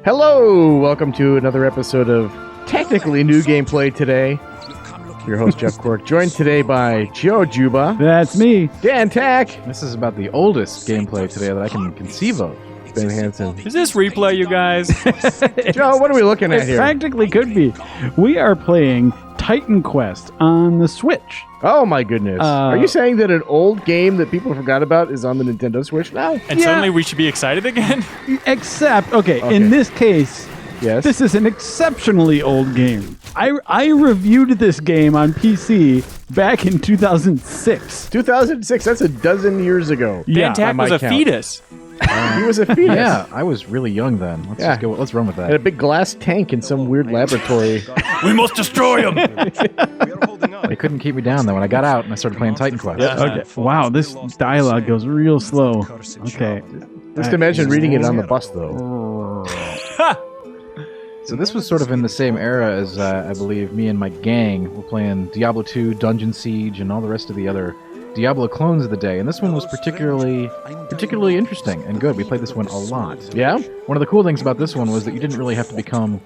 Hello! Welcome to another episode of technically new gameplay today. Your host, Jeff Cork, joined today by Juba. That's me. Dan Tack. This is about the oldest gameplay today that I can conceive of. Ben Hanson. Is this replay, you guys? Joe, what are we looking at here? It practically could be. We are playing Titan Quest on the Switch. Oh my goodness. Are you saying that an old game that people forgot about is on the Nintendo Switch now? And suddenly we should be excited again? Except, in this case, yes, this is an exceptionally old game. I reviewed this game on PC back in 2006. 2006, that's a dozen years ago. Dan Tack was a fetus. He was a fetus. Yeah, I was really young then. Let's run with that. And a big glass tank in some weird laboratory. We must destroy him! They couldn't keep me down though when I got out and I started playing Titan Quest. Okay. Wow, this dialogue goes real slow. Okay. Just imagine reading it on the bus, though. So this was sort of in the same era as, I believe, me and my gang were playing Diablo 2, Dungeon Siege, and all the rest of the other Diablo clones of the day. And this one was particularly interesting and good. We played this one a lot. Yeah? One of the cool things about this one was that you didn't really have to become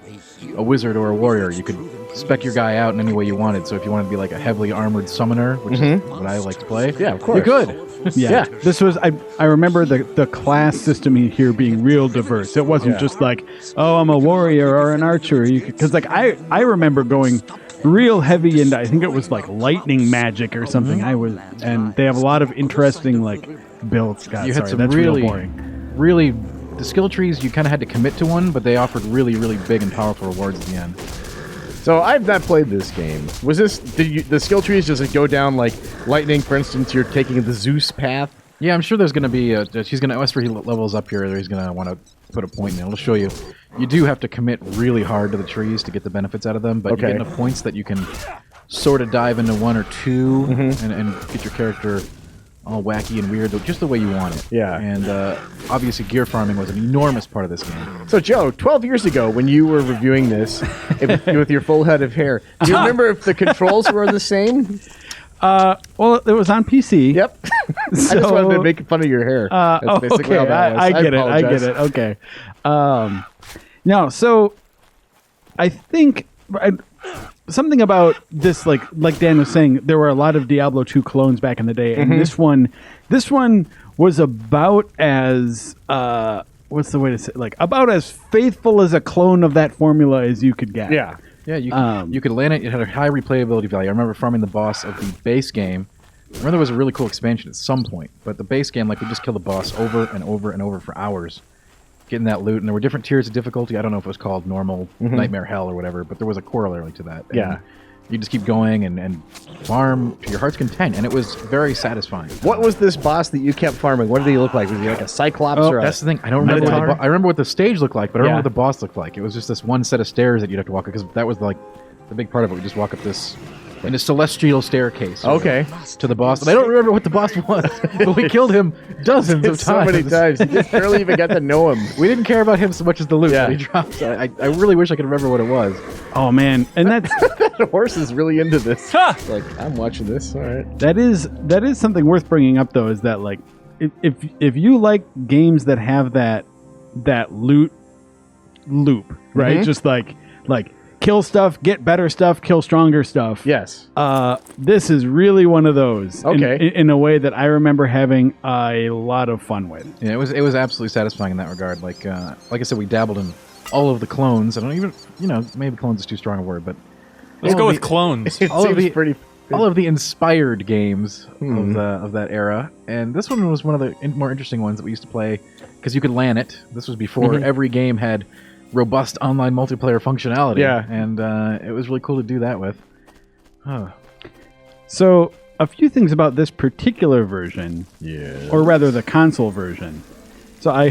a wizard or a warrior. You could spec your guy out in any way you wanted. So if you wanted to be like a heavily armored summoner, which is what I like to play, yeah, of course, you could. Yeah. This was I remember the class system here being real diverse. It wasn't just like, oh, I'm a warrior or an archer. Because like I remember going real heavy into, I think it was like lightning magic or something. And they have a lot of interesting like builds. God, you had sorry, some that's really, real boring. really, the skill trees you kind of had to commit to one, but they offered really, really big and powerful rewards at the end. So I've not played this game. Was this the skill trees just like go down like lightning? For instance, you're taking the Zeus path. Yeah, I'm sure there's going to be he's going to, after he levels up here, he's going to want to put a point in it. I'll show you. You do have to commit really hard to the trees to get the benefits out of them, but you get enough points that you can sort of dive into one or two and get your character all wacky and weird, just the way you want it. Yeah. And obviously gear farming was an enormous part of this game. So Joe, 12 years ago when you were reviewing this with your full head of hair, do you remember if the controls were the same? Well, it was on PC. Yep. I just wanted to make fun of your hair. That's basically okay. all that was. I get it. Okay. No, so I think something about this, like Dan was saying, there were a lot of Diablo 2 clones back in the day, and this one was about as what's the way to say, like about as faithful as a clone of that formula as you could get. Yeah. Yeah, you could land it. It had a high replayability value. I remember farming the boss of the base game. I remember there was a really cool expansion at some point, but the base game, like, we just killed the boss over and over and over for hours, getting that loot. And there were different tiers of difficulty. I don't know if it was called normal, nightmare, hell, or whatever, but there was a corollary to that. Yeah. And you just keep going and farm to your heart's content, and it was very satisfying. What was this boss that you kept farming? What did he look like? Was he like a Cyclops or that's the thing. I don't remember. I remember what the stage looked like, but I don't remember what the boss looked like. It was just this one set of stairs that you'd have to walk up, because that was like the big part of it. We just walk up this in a celestial staircase. To the boss. And I don't remember what the boss was, but we killed him dozens of times. So many times. You just barely even got to know him. We didn't care about him so much as the loot that he dropped. I really wish I could remember what it was. Oh man, and that's the horse is really into this. Like, I'm watching this. All right. That is something worth bringing up though. Is that like if you like games that have that loot loop, right? Just like kill stuff, get better stuff, kill stronger stuff. Yes. This is really one of those. Okay. In a way that I remember having a lot of fun with. Yeah, it was absolutely satisfying in that regard. Like I said, we dabbled in all of the clones. I don't even, maybe clones is too strong a word, but let's go with clones. It seems pretty. All of the inspired games of that era, and this one was one of the more interesting ones that we used to play because you could LAN it. This was before every game had robust online multiplayer functionality. Yeah. And it was really cool to do that with. So, a few things about this particular version. Yeah. Or rather, the console version. So,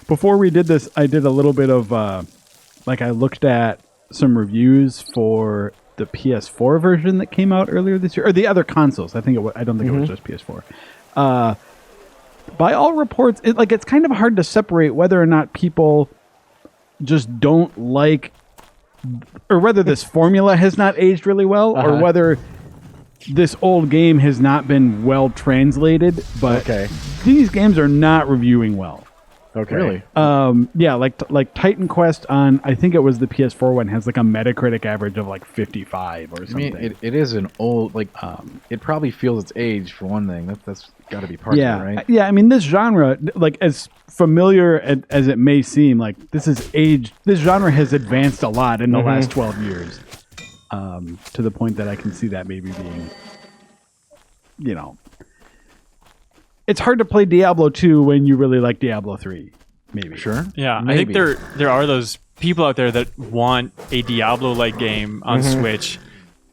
before we did this, I did a little bit of, I looked at some reviews for the PS4 version that came out earlier this year, or the other consoles. I don't think it was just PS4. By all reports, it's kind of hard to separate whether or not people just don't like, or whether this formula has not aged really well, or whether this old game has not been well translated. But these games are not reviewing well. Okay. Really? Yeah, like Titan Quest on, I think it was the PS4 one, has like a Metacritic average of like 55 or I something. mean, it is an old, like, it probably feels its age for one thing. That's got to be part of it, right? Yeah, I mean, this genre, like as familiar as it may seem, like this genre has advanced a lot in the last 12 years, to the point that I can see that maybe being, it's hard to play Diablo 2 when you really like Diablo 3, maybe. Sure. Yeah, Maybe. I think there are those people out there that want a Diablo-like game on Switch.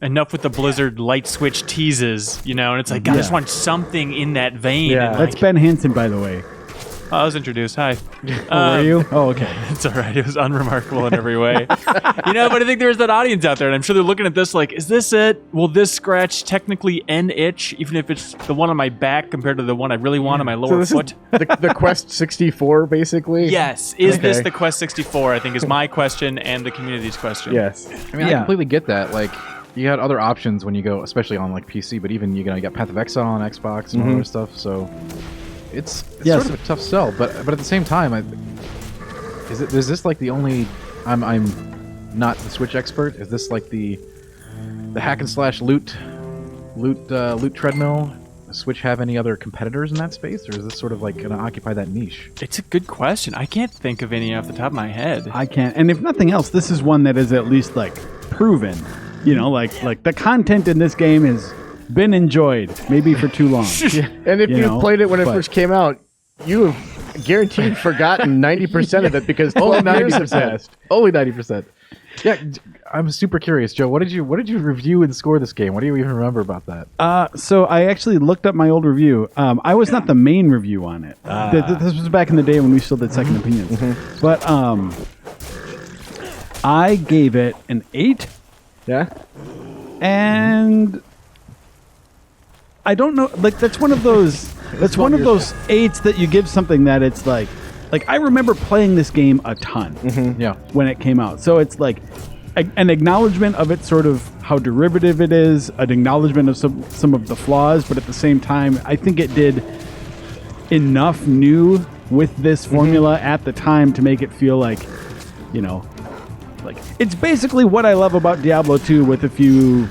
Enough with the Blizzard light switch teases, and it's like, God, I just want something in that vein. Yeah. And That's Ben Hanson, by the way. I was introduced. Hi. Were you? Oh, okay. It's all right. It was unremarkable in every way. But I think there's that audience out there, and I'm sure they're looking at this like, is this it? Will this scratch technically an itch, even if it's the one on my back compared to the one I really want on my lower foot? Is the Quest 64, basically? Yes. Is this Okay. the Quest 64, I think, is my question and the community's question. Yes. I mean, I Yeah. completely get that. Like, you had other options when you go, especially on like PC, but even you got Path of Exile on Xbox and all other stuff. So it's Yes. sort of a tough sell. But at the same time, is this like the only? I'm not the Switch expert. Is this like the hack and slash loot treadmill? Does Switch have any other competitors in that space, or is this sort of like going to occupy that niche? It's a good question. I can't think of any off the top of my head. I can't. And if nothing else, this is one that is at least like proven. Like the content in this game has been enjoyed, maybe for too long. And if you played it when it but- first came out, you have guaranteed forgotten 90% of it because 12 years have passed. Only 90%. Yeah, I'm super curious, Joe. What did you review and score this game? What do you even remember about that? So I actually looked up my old review. I was not the main review on it. This was back in the day when we still did second opinions. But I gave it an 8. Yeah? And I don't know, like that's one of those those 8s that you give something that it's like I remember playing this game a ton Yeah. when it came out. So it's like an acknowledgement of it, sort of how derivative it is, an acknowledgement of some of the flaws, but at the same time, I think it did enough new with this formula at the time to make it feel like, like it's basically what I love about Diablo 2 with a few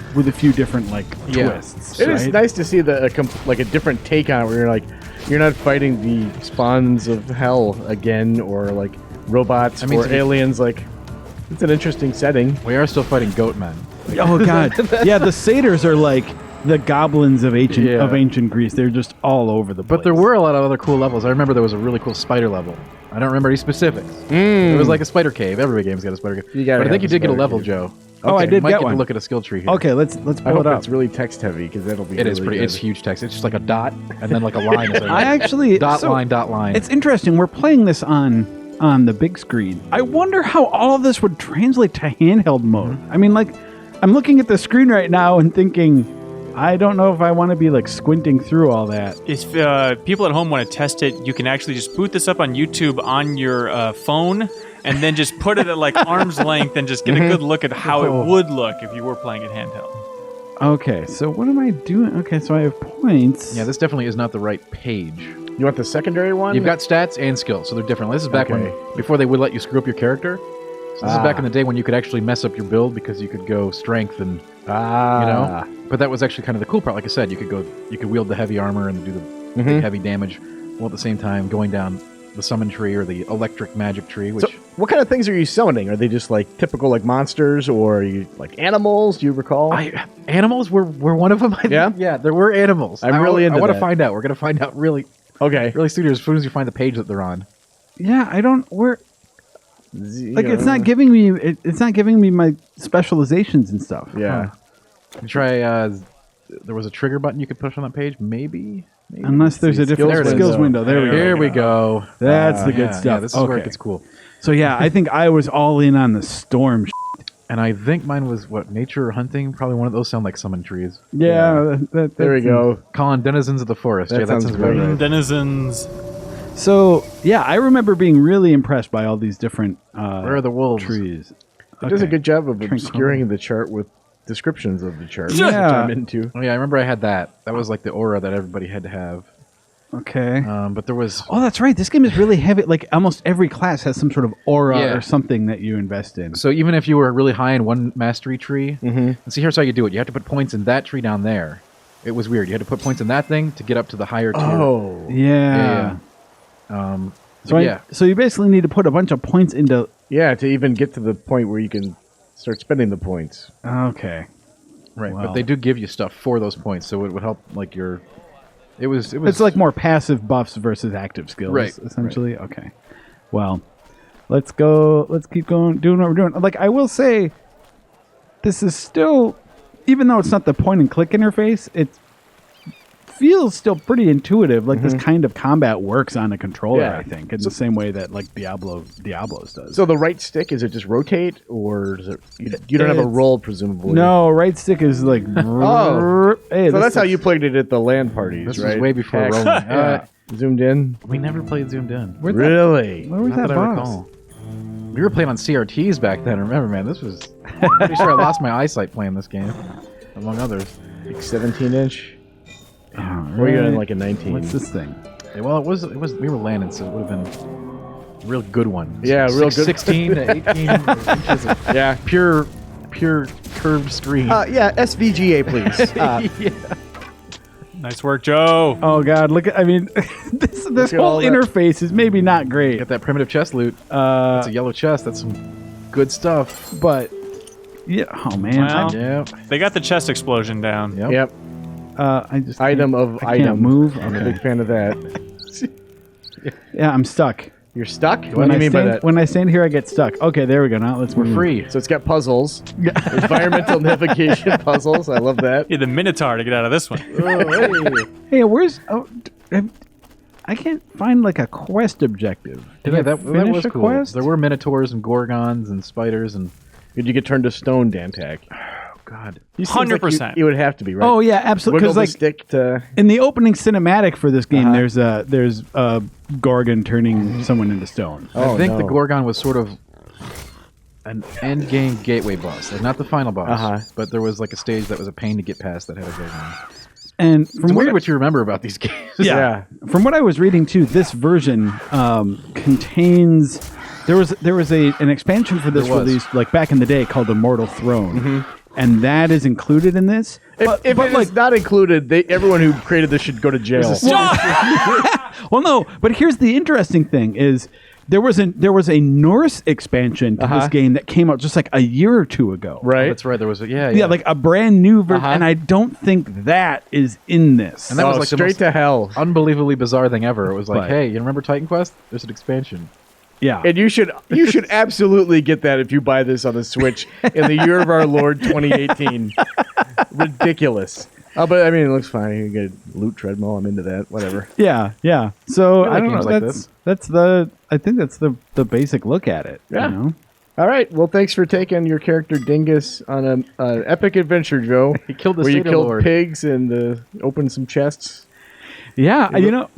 different twists. It is right? nice to see a different take on it where you're not fighting the spawns of hell again or like robots or aliens. Like, it's an interesting setting. We are still fighting goat men. Oh god, yeah. The satyrs are like the goblins of ancient Greece. They're just all over the place. But there were a lot of other cool levels. I remember there was a really cool spider level. I don't remember any specifics. It was like a spider cave. Every game's got a spider cave. But I think you did get a level, Joe. Oh, I did might get get one. to look at a skill tree here. Okay, let's I pull hope it up. it's really text heavy because that'll be It is really pretty. good. It's huge text. It's just like a dot and then like a line. I actually dot line. It's interesting. We're playing this on the big screen. I wonder how all of this would translate to handheld mode. I mean, like, I'm looking at the screen right now and thinking, I don't know if I want to be like squinting through all that. If people at home want to test it, you can actually just boot this up on YouTube on your phone and then just put it at like arm's length and just get a good look at how it would look if you were playing it handheld. Okay, so what am I doing? Okay, so I have points. Yeah, this definitely is not the right page. You want the secondary one? You've got stats and skills, so they're different. This is back before they would let you screw up your character. So this is back in the day when you could actually mess up your build because you could go strength and But that was actually kind of the cool part. Like I said, you could wield the heavy armor and do the big heavy damage, while at the same time going down the summon tree or the electric magic tree. Which So, what kind of things are you summoning? Are they just like typical like monsters, or are you like animals? Do you recall? animals were one of them. Yeah, there were animals. I'm really into I want to that. find out. We're gonna find out really soon as soon as you find the page that they're on. Yeah, I don't. We're like Yeah. it's not giving me. It's not giving me my specializations and stuff. Yeah. You try. There was a trigger button you could push on that page. Maybe. Unless there's a different skills skills window. There we go. Here we go. That's the good Yeah, stuff. yeah, this is where it Okay. gets cool. So yeah, I think I was all in on the storm. And I think mine was nature or hunting. Probably one of those sound like summon trees. Yeah, There we go. Calling denizens of the forest. That sounds about great. right. Denizens. So yeah, I remember being really impressed by all these different Where are the wolves? trees. It does a Okay. good job of Tranquility. obscuring the chart with descriptions of the chart, Yeah. which I'm into. Oh yeah, I remember I had that. That was like the aura that everybody had to have. Okay. But there was Oh, that's right. This game is really heavy. Like almost every class has some sort of aura Yeah. or something that you invest in. so even if you were really high in one mastery tree, and see here's how you do it. You have to put points in that tree down there. It was weird. You had to put points in that thing to get up to the higher tier. Oh. Yeah. So yeah. So you basically need to put a bunch of points into. Yeah, to even get to the point where you can start spending the points. Okay. Right, Wow. but they do give you stuff for those points, so it would help like your. It was. It's like more passive buffs versus active skills, Right, essentially. Okay. Well, let's go. Let's keep going, doing what we're doing. Like I will say, this is still, even though it's not the point and click interface, it feels still pretty intuitive. Like this kind of combat works on a controller. Yeah. I think in the same way that like Diablo's does. So the right stick, is it just rotate, or does it, you don't have a It's- roll, presumably? No, right stick is like. Oh. Hey, So this that's how is- you played it at the LAN parties, This right? was way before Tack. rolling. Yeah. Zoomed in? We never played zoomed in. Where'd that- Really? Where was Not that that I box? recall. We were playing on CRTs back then. Remember, man, this was. I'm pretty sure I lost my eyesight playing this game, among others. Like 17-inch? All Or you're in right. like a 19? What's this thing? Yeah, well, it was. We were landing, so it would have been a real good one. Yeah, real good. 16 to 18 inches of Yeah. pure curved screen. Yeah, SVGA, please. Nice work, Joe. Oh God! Look at. I mean, this at whole all that. interface is maybe not great. Got that primitive chest loot. It's a yellow chest. That's some good stuff. But yeah. Oh man. Well, Yeah. They got the chest explosion down. Yep. Yep. I just Item can't- of I item. can't move. I'm a Okay. big fan of that. Yeah, I'm stuck. You're stuck? What When do I you mean by stand, that? when I stand here, I get stuck. Okay, there we go. Now let's We're move. free. So it's got puzzles. Environmental navigation puzzles. I love that. Yeah, the Minotaur to get out of this one. Oh, hey. Hey, where's? Oh, I can't find like a quest objective. Did Yeah, I that finish was a cool. quest? There were minotaurs and gorgons and spiders and Did you get turned to stone, Dan Tack? oh god. You seems like 100%. You would have to be, right? Oh yeah, absolutely. Wiggle Because the like stick to... in the opening cinematic for this game, Uh-huh. there's a Gorgon turning someone into stone. Oh, I think the no. gorgon was sort of an end game gateway boss, like not the final boss, Uh-huh. but there was like a stage that was a pain to get past that had a gorgon. And It's from weird what you remember about these games. Yeah. From what I was reading too, this version contains. There was an expansion for this There was. released like back in the day called Immortal Throne, and that is included in this. If it's not included, everyone who created this should go to jail. Well, no, but here's the interesting thing: is there was a Norse expansion to this game that came out just like a year or two ago, Right? That's right. There was a Yeah, like a brand new version, and I don't think that is in this. And that was like the straight most to hell. unbelievably bizarre thing ever. It was like, But- hey, you remember Titan Quest? There's an expansion. yeah, And you should absolutely get that if you buy this on the Switch in the year of our Lord 2018. Ridiculous. Oh, but I mean, it looks fine. You get a loot treadmill. I'm into that. Whatever. yeah. So I I like don't know. games like this. I think that's the basic look at it. Yeah. You know? All right. Well, thanks for taking your character Dingus on an epic adventure, Joe. He killed the where you Seder killed Lord. pigs and opened some chests. Yeah, you know,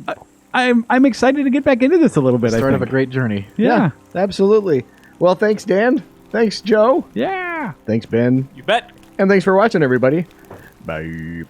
I'm excited to get back into this a little bit. I Start think. of a great journey. Yeah. Absolutely. Well, thanks, Dan. Thanks, Joe. Yeah. Thanks, Ben. You bet. And thanks for watching, everybody. Bye.